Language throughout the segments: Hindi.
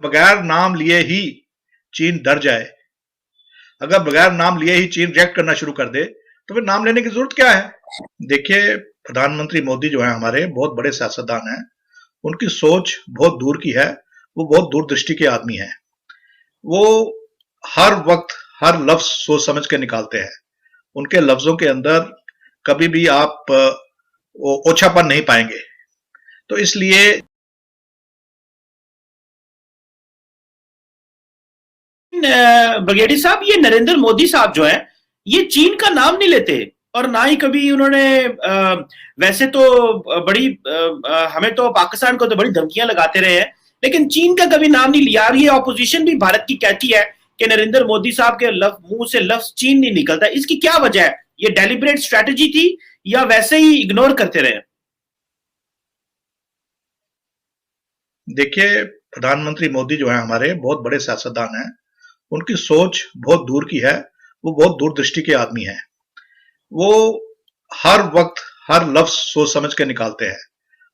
बगैर नाम लिए ही चीन डर जाए, अगर बगैर नाम लिए ही चीन रिएक्ट करना शुरू कर दे, तो फिर नाम लेने की जरूरत क्या है? देखिए, प्रधानमंत्री मोदी जो है हमारे बहुत बड़े सियासतदान हैं। उनकी सोच बहुत दूर की है। वो बहुत दूरदृष्टि के आदमी हैं। वो हर वक्त हर लफ्ज सोच समझ के निकालते हैं। उनके लफ्जों के अंदर कभी भी आप ओछापन नहीं पाएंगे। तो इसलिए ब्रिगेडी साहब, ये नरेंद्र मोदी साहब जो है, ये चीन का नाम नहीं लेते और ना ही कभी उन्होंने वैसे तो बड़ी हमें तो पाकिस्तान को तो बड़ी धमकियां लगाते रहे हैं, लेकिन चीन का कभी नाम नहीं लिया। और ये ऑपोजिशन भी भारत की कहती है कि नरेंद्र मोदी साहब के मुंह से लफ्ज चीन नहीं निकलता। इसकी क्या वजह है? ये डेलिब्रेट स्ट्रेटेजी थी या वैसे ही इग्नोर करते रहे? देखिए, प्रधानमंत्री मोदी जो है हमारे बहुत बड़े सियासतदान हैं। उनकी सोच बहुत दूर की है। वो बहुत दूरदृष्टि के आदमी हैं। वो हर वक्त हर लफ्ज सोच समझ के निकालते हैं।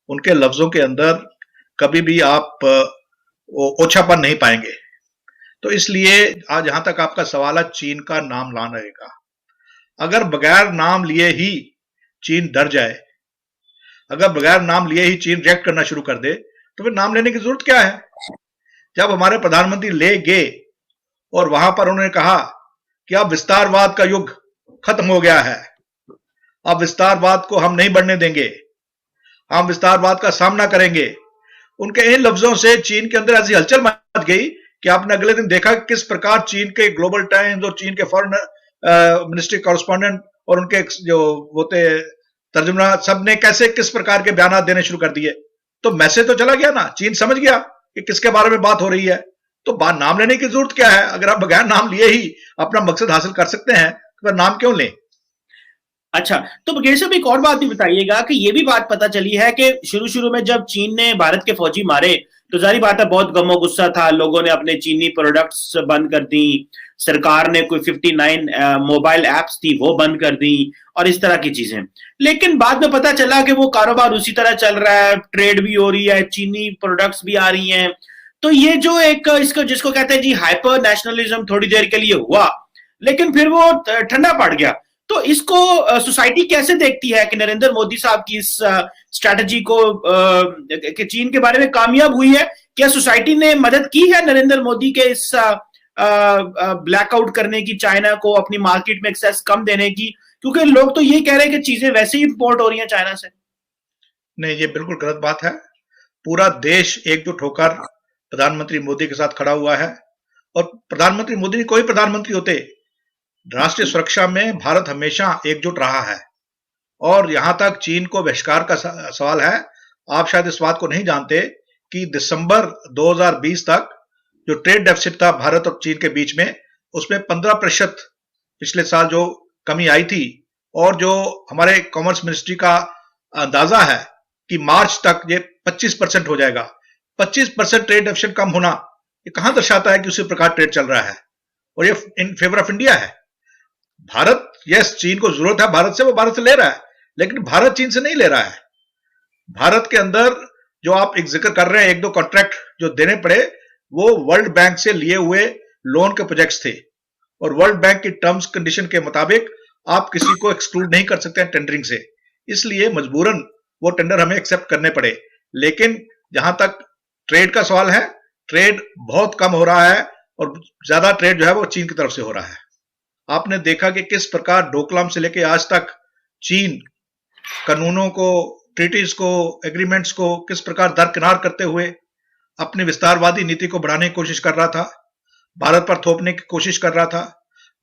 उनके लफ्जों के अंदर कभी भी आप ओछापन नहीं पाएंगे। तो इसलिए आज जहां तक आपका सवाल है चीन का नाम लाना रहेगा, अगर बगैर नाम लिए ही चीन डर जाए, अगर बगैर नाम लिए ही चीन रिएक्ट करना शुरू कर दे, तो फिर नाम लेने की जरूरत क्या है? जब हमारे प्रधानमंत्री ले गए और वहां पर उन्होंने कहा कि अब विस्तारवाद का युग खत्म हो गया है, अब विस्तारवाद को हम नहीं बढ़ने देंगे, हम विस्तारवाद का सामना करेंगे, उनके इन लफ्जों से चीन के अंदर ऐसी हलचल मच गई कि आपने अगले दिन देखा किस प्रकार चीन के ग्लोबल टाइम्स और चीन के फॉरेन मिनिस्ट्री कॉरेस्पॉन्डेंट और उनके जो होते तर्जुमा सब ने कैसे किस प्रकार के बयान देने शुरू कर दिए। तो मैसेज तो चला गया ना, चीन समझ गया कि किसके बारे में बात हो रही है। तो बात नाम लेने की जरूरत क्या है? अगर आप बगैर नाम लिए ही अपना मकसद हासिल कर सकते हैं तो फिर नाम क्यों लें? अच्छा, तो बघेल साहब एक और बात भी बताइएगा कि ये भी बात पता चली है कि शुरू-शुरू में जब चीन ने भारत के फौजी मारे, तो ज़ाहिर बात है बहुत गम और गुस्सा था, लोगों ने अपने चीनी प्रोडक्ट्स बंद कर दी, सरकार ने कोई 59 मोबाइल ऐप्स थी वो बंद कर दी और इस तरह की चीजें। लेकिन बाद में पता चला कि वो कारोबार उसी तरह चल रहा है, ट्रेड भी हो रही है, चीनी प्रोडक्ट्स भी आ रही हैं। तो ये जो एक इसको जिसको कहते हैं जी हाइपर नेशनलिज्म थोड़ी देर के लिए हुआ, लेकिन फिर वो ठंडा पड़ गया। तो इसको सोसाइटी कैसे देखती है कि नरेंद्र मोदी साहब की इस स्ट्रैटेजी को कि चीन के बारे में कामयाब हुई है? क्या सोसाइटी ने मदद की है नरेंद्र मोदी के इस ब्लैकआउट करने की, चाइना को अपनी मार्केट में एक्सेस कम देने की? क्योंकि लोग तो ये कह रहे हैं कि चीजें वैसे ही इंपोर्ट हो रही हैं चाइना से। नहीं, ये बिल्कुल गलत बात है। पूरा देश एकजुट होकर प्रधानमंत्री मोदी के साथ खड़ा हुआ है। और प्रधानमंत्री मोदी नहीं, कोई प्रधानमंत्री होते, राष्ट्रीय सुरक्षा में भारत हमेशा एकजुट रहा है। और यहां तक चीन को बहिष्कार का सवाल है, आप शायद इस बात को नहीं जानते कि दिसंबर 2020 तक जो ट्रेड डेफिसिट था भारत और चीन के बीच में, उसमें 15% पिछले साल जो कमी आई थी। और जो हमारे कॉमर्स मिनिस्ट्री का अंदाजा है कि मार्च तक ये 25% हो जाएगा। 25% ट्रेड डेफिसिट कम होना, ये कहां दर्शाता है कि उसी प्रकार ट्रेड चल रहा है? और ये इन फेवर ऑफ इंडिया है। भारत, यस, चीन को जरूरत है भारत से, वो भारत से ले रहा है, लेकिन भारत चीन से नहीं ले रहा है। भारत के अंदर जो आप एक जिक्र कर रहे हैं, एक दो कॉन्ट्रैक्ट जो देने पड़े, वो वर्ल्ड बैंक से लिए हुए लोन के प्रोजेक्ट्स थे। और वर्ल्ड बैंक की टर्म्स कंडीशन के मुताबिक आप किसी को एक्सक्लूड नहीं कर सकते हैं टेंडरिंग से। इसलिए मजबूरन वो टेंडर हमें एक्सेप्ट करने पड़े। लेकिन जहां तक ट्रेड का सवाल है, ट्रेड बहुत कम हो रहा है और ज्यादा ट्रेड जो है वो चीन की तरफ से हो रहा है। आपने देखा कि किस प्रकार डोकलाम से लेकर आज तक चीन कानूनों को, ट्रीटीज को, एग्रीमेंट्स को किस प्रकार दरकिनार करते हुए अपनी विस्तारवादी नीति को बढ़ाने की कोशिश कर रहा था, भारत पर थोपने की कोशिश कर रहा था,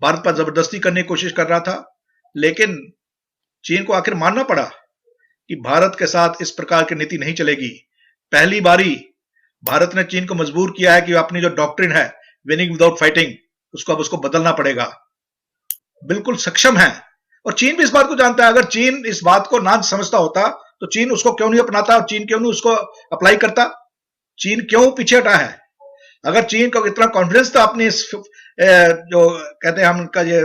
भारत पर जबरदस्ती करने की कोशिश कर रहा था। लेकिन चीन को आखिर मानना पड़ा कि भारत के साथ इस प्रकार की नीति नहीं चलेगी। पहली बारी भारत ने चीन को मजबूर किया है कि अपनी जो डॉक्ट्रिन है विनिंग विदाउट फाइटिंग, उसको अब उसको बदलना पड़ेगा। बिल्कुल सक्षम है और चीन भी इस बात को जानता है। अगर चीन इस बात को ना समझता होता तो चीन उसको क्यों नहीं अपनाता और चीन क्यों नहीं उसको अप्लाई करता? चीन क्यों पीछे हटा है? अगर चीन को इतना कॉन्फिडेंस था अपनी इस जो कहते हैं हम उनका ये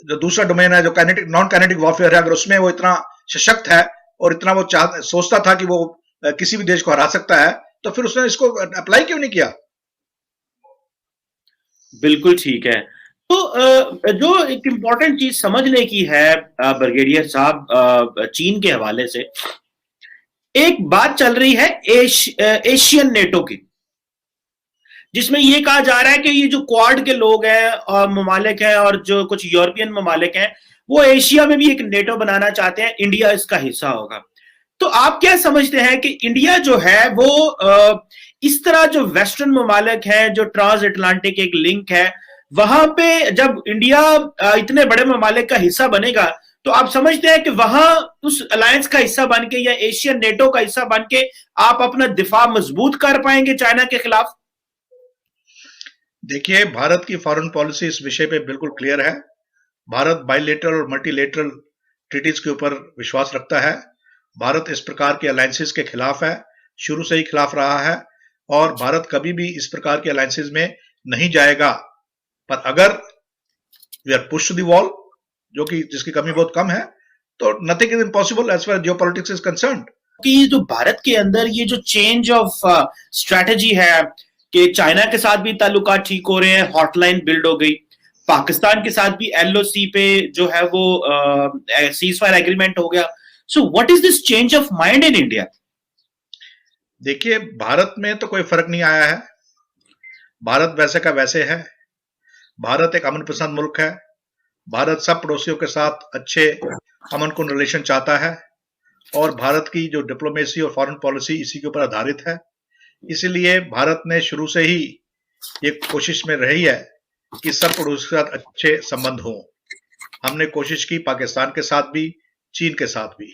जो दूसरा डोमेन है जो काइनेटिक नॉन काइनेटिक वॉरफेयर है, अगर उसमें वो इतना सशक्त है और इतना वो सोचता था कि वो किसी भी देश को हरा सकता है, तो फिर उसने इसको अप्लाई क्यों नहीं किया? बिल्कुल ठीक है। तो जो एक इम्पोर्टेंट चीज समझने की है ब्रिगेडियर साहब, चीन के हवाले से एक बात चल रही है एशियन नेटो की, जिसमें ये कहा जा रहा है कि ये जो क्वाड के लोग हैं और ममालिक हैं और जो कुछ यूरोपियन ममालिक हैं, वो एशिया में भी एक नेटो बनाना चाहते हैं, इंडिया इसका हिस्सा होगा। तो आप क्या समझते हैं कि इंडिया जो है वो इस तरह जो वेस्टर्न ममालिक है, जो ट्रांस अटलांटिक एक लिंक है, वहां पे जब इंडिया इतने बड़े ममालिक का हिस्सा बनेगा, तो आप समझते हैं कि वहां उस अलायंस का हिस्सा बन के या एशियन नेटो का हिस्सा बन के आप अपना दिफा मजबूत कर पाएंगे चाइना के खिलाफ? देखिए, भारत की फॉरेन पॉलिसी इस विषय पे बिल्कुल क्लियर है। भारत बाइलेटरल और मल्टीलेटरल ट्रीटीज के ऊपर विश्वास रखता है। भारत इस प्रकार के अलायंसेस के खिलाफ है, शुरू से ही खिलाफ रहा है, और भारत कभी भी इस प्रकार के अलायंसेस में नहीं जाएगा। पर अगर we are push to the wall, जो कि जिसकी कमी बहुत कम है, तो nothing is impossible as far geopolitics is concerned. कि ये जो भारत के अंदर ये जो चेंज ऑफ स्ट्रेटजी है कि चाइना के साथ भी ताल्लुकात ठीक हो रहे हैं, हॉटलाइन बिल्ड हो गई, पाकिस्तान के साथ भी एलओसी पे जो है वो सीज फायर एग्रीमेंट हो गया। So what is this change of mind in India? देखिए, भारत में तो कोई फर्क नहीं आया है। भारत वैसे का वैसे है। भारत एक अमन पसंद मुल्क है। भारत सब पड़ोसियों के साथ अच्छे अमन कुन रिलेशन चाहता है, और भारत की जो डिप्लोमेसी और फॉरेन पॉलिसी इसी के ऊपर आधारित है। इसीलिए भारत ने शुरू से ही ये कोशिश में रही है कि सब पड़ोसियों के साथ अच्छे संबंध हों। हमने कोशिश की पाकिस्तान के साथ भी, चीन के साथ भी।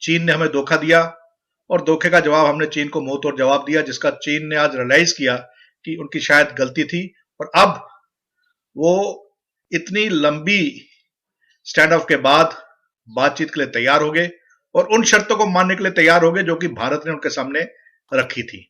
चीन ने हमें धोखा दिया, और धोखे का जवाब हमने चीन को मुंह तोड़ जवाब दिया, जिसका चीन ने आज रियलाइज किया कि उनकी शायद गलती थी, और अब वो इतनी लंबी स्टैंड ऑफ के बाद बातचीत के लिए तैयार हो गए, और उन शर्तों को मानने के लिए तैयार हो गए जो कि भारत ने उनके सामने रखी थी।